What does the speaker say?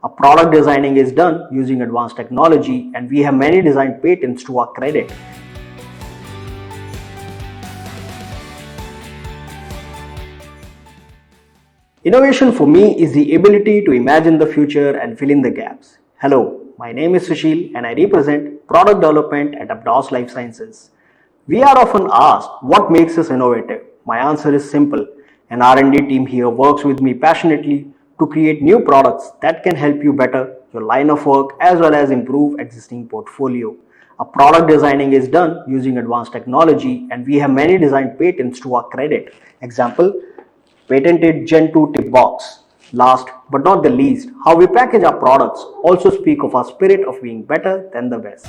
A product designing is done using advanced technology, and we have many design patents to our credit. Innovation for me is the ability to imagine the future and fill in the gaps. Hello, my name is Sushil and I represent product development at Aptos Life Sciences. We are often asked what makes us innovative. My answer is simple. An R&D team here works with me passionately to create new products that can help you better your line of work as well as improve existing portfolio. A product designing is done using advanced technology, and we have many design patents to our credit. Example, patented Gen 2 tip box. Last but not the least, how we package our products also speak of our spirit of being better than the best.